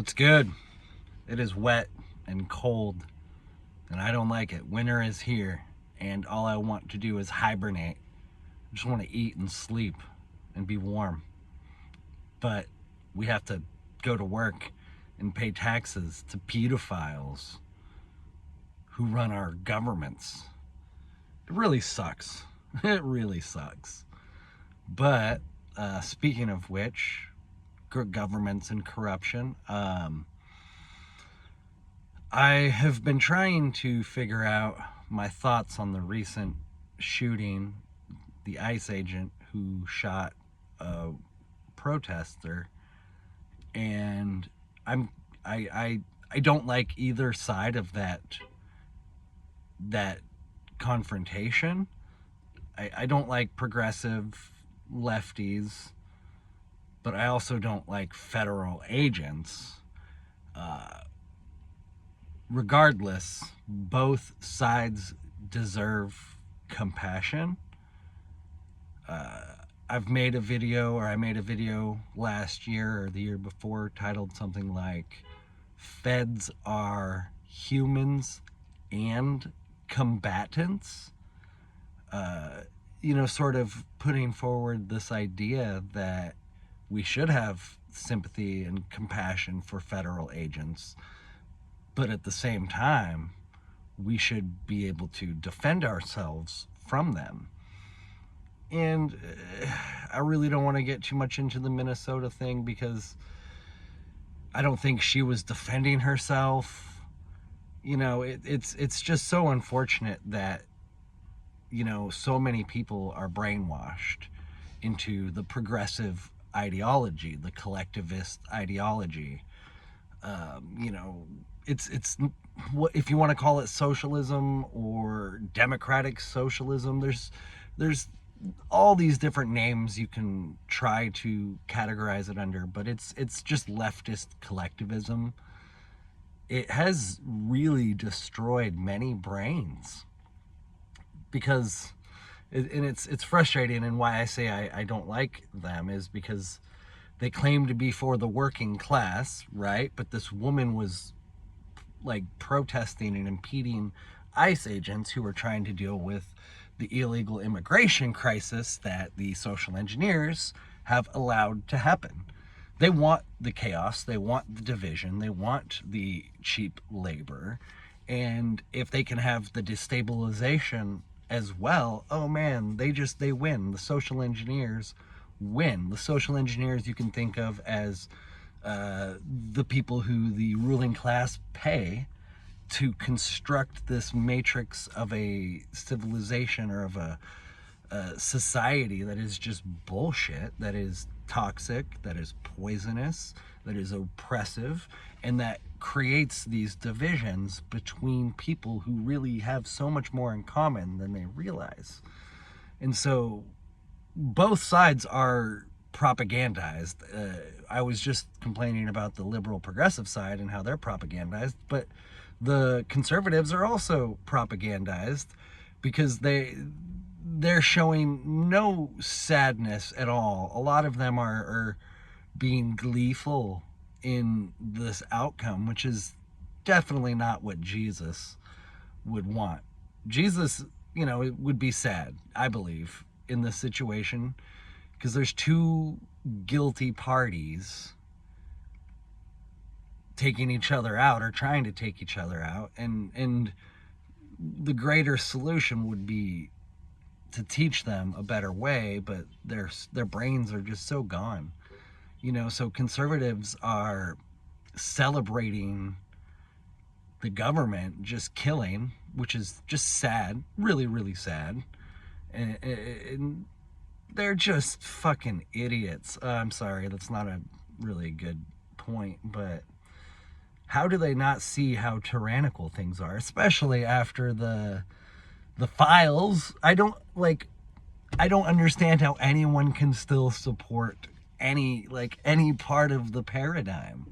What's good? It is wet and cold, and I don't like it. Winter is here, and all I want to do is hibernate. I just want to eat and sleep and be warm. But we have to go to work and pay taxes to pedophiles who run our governments. It really sucks. It really sucks. But speaking of which, governments and corruption, I have been trying to figure out my thoughts on the recent shooting, the ICE agent who shot a protester, and I don't like either side of that confrontation. I don't like progressive lefties, but I also don't like federal agents. Regardless, both sides deserve compassion. I made a video last year or the year before titled something like "Feds are humans and combatants." Sort of putting forward this idea that we should have sympathy and compassion for federal agents, but at the same time, we should be able to defend ourselves from them. And I really don't want to get too much into the Minnesota thing because I don't think she was defending herself. It's just so unfortunate that so many people are brainwashed into the progressive ideology, the collectivist ideology. It's what, if you want to call it socialism or democratic socialism, there's all these different names you can try to categorize it under, but it's just leftist collectivism. It has really destroyed many brains because it's frustrating, and why I say I don't like them is because they claim to be for the working class, right? But this woman was like protesting and impeding ICE agents who were trying to deal with the illegal immigration crisis that the social engineers have allowed to happen. They want the chaos, they want the division, they want the cheap labor, and if they can have the destabilization as well, oh man, they win. The social engineers win. The social engineers you can think of as the people who the ruling class pay to construct this matrix of a civilization or of a society that is just bullshit, that is toxic, that is poisonous, that is oppressive, and that creates these divisions between people who really have so much more in common than they realize. And so both sides are propagandized. I was just complaining about the liberal progressive side and how they're propagandized, but the conservatives are also propagandized because they're showing no sadness at all. A lot of them are being gleeful in this outcome, which is definitely not what Jesus would want. Jesus, it would be sad, I believe, in this situation, because there's two guilty parties taking each other out or trying to take each other out, and the greater solution would be to teach them a better way, but their brains are just so gone. So conservatives are celebrating the government just killing, which is just sad, really, really sad. And they're just fucking idiots. I'm sorry, that's not a really good point, but how do they not see how tyrannical things are, especially after the files? I don't understand how anyone can still support any part of the paradigm.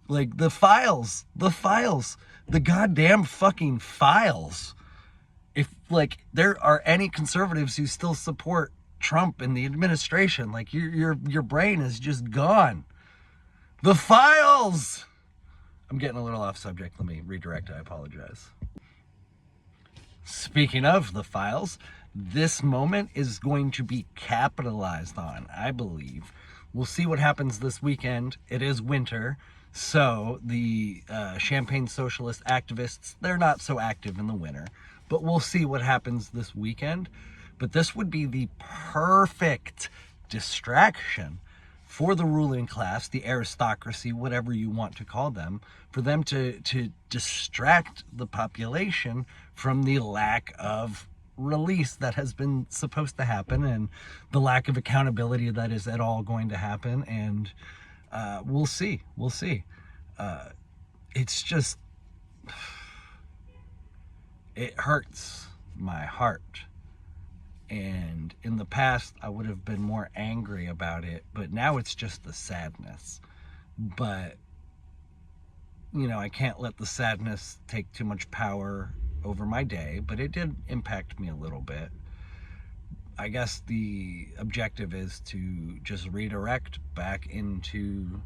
Like the files, the goddamn fucking files. If there are any conservatives who still support Trump and the administration, your brain is just gone. The files! I'm getting a little off subject. Let me redirect. I apologize. Speaking of the files, this moment is going to be capitalized on, I believe. We'll see what happens this weekend. It is winter, so the Champagne Socialist activists, they're not so active in the winter. But we'll see what happens this weekend. But this would be the perfect distraction for the ruling class, the aristocracy, whatever you want to call them, for them to distract the population from the lack of release that has been supposed to happen and the lack of accountability that is at all going to happen. And we'll see. It's just, it hurts my heart. And in the past, I would have been more angry about it, but now it's just the sadness. But, you know, I can't let the sadness take too much power over my day, but it did impact me a little bit. I guess the objective is to just redirect back into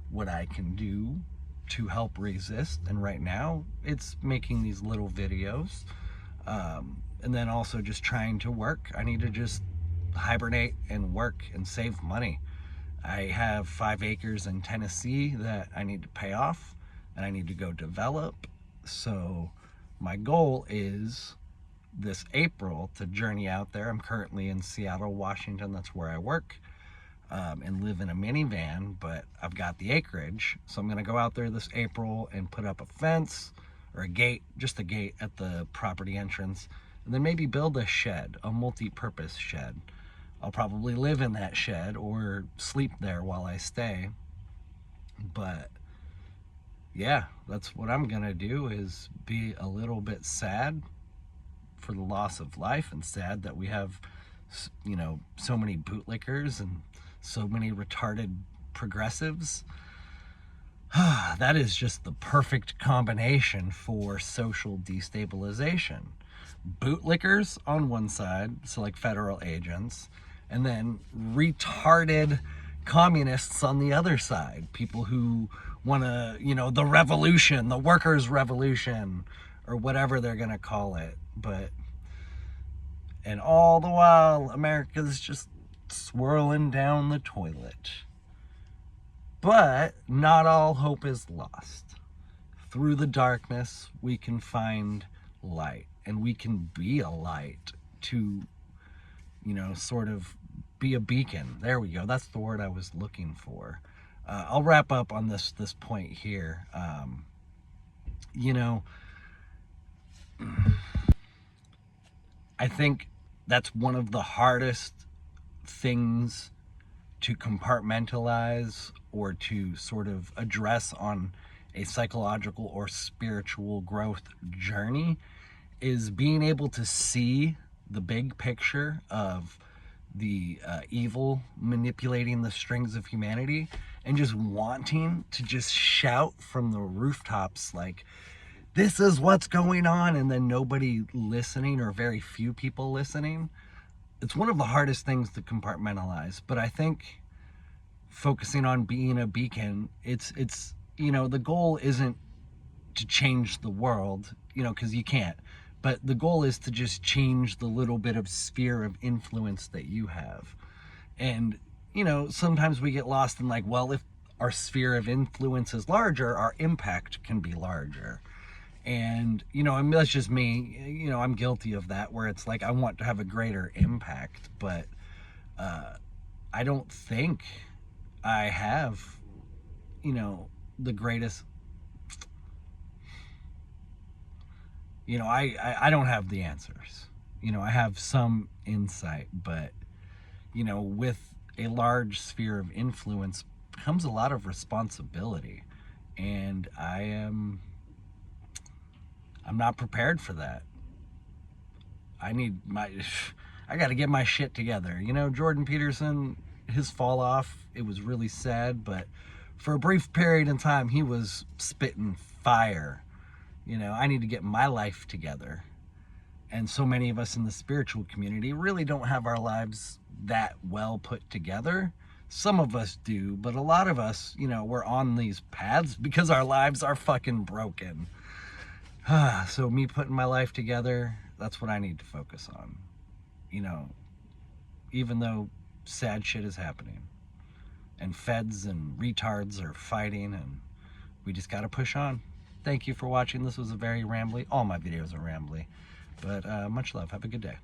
what I can do to help resist. And right now, it's making these little videos. And then also just trying to work. I need to just hibernate and work and save money. I have 5 acres in Tennessee that I need to pay off and I need to go develop. So my goal is this April to journey out there. I'm currently in Seattle, Washington. That's where I work and live in a minivan, but I've got the acreage. So I'm going to go out there this April and put up a fence or a gate, just a gate at the property entrance. And then maybe build a shed, a multi-purpose shed. I'll probably live in that shed or sleep there while I stay. But yeah, that's what I'm gonna do, is be a little bit sad for the loss of life and sad that we have, you know, so many bootlickers and so many retarded progressives. That is just the perfect combination for social destabilization. Bootlickers on one side, so like federal agents, and then retarded communists on the other side, people who want to, you know, the revolution, the workers' revolution, or whatever they're going to call it. But, and all the while, America's just swirling down the toilet. But not all hope is lost. Through the darkness, we can find light. And we can be a light to, you know, sort of be a beacon. There we go. That's the word I was looking for. I'll wrap up on this point here. You know, I think that's one of the hardest things to compartmentalize or to sort of address on a psychological or spiritual growth journey, is being able to see the big picture of the evil manipulating the strings of humanity and just wanting to just shout from the rooftops like, this is what's going on, and then nobody listening or very few people listening. It's one of the hardest things to compartmentalize, but I think focusing on being a beacon, it's you know, the goal isn't to change the world, you know, because you can't. But the goal is to just change the little bit of sphere of influence that you have. And, you know, sometimes we get lost in like, well, if our sphere of influence is larger, our impact can be larger. And, you know, I mean, that's just me. You know, I'm guilty of that, where it's like I want to have a greater impact, but I don't think I have, you know, the greatest. You know, I don't have the answers. You know, I have some insight, but, you know, with a large sphere of influence comes a lot of responsibility. And I'm not prepared for that. I got to get my shit together. You know, Jordan Peterson, his fall off, it was really sad, but for a brief period in time, he was spitting fire. You know, I need to get my life together. And so many of us in the spiritual community really don't have our lives that well put together. Some of us do, but a lot of us, you know, we're on these paths because our lives are fucking broken. So me putting my life together, that's what I need to focus on. You know, even though sad shit is happening and feds and retards are fighting, and we just got to push on. Thank you for watching. This was a very rambly, all my videos are rambly, but much love. Have a good day.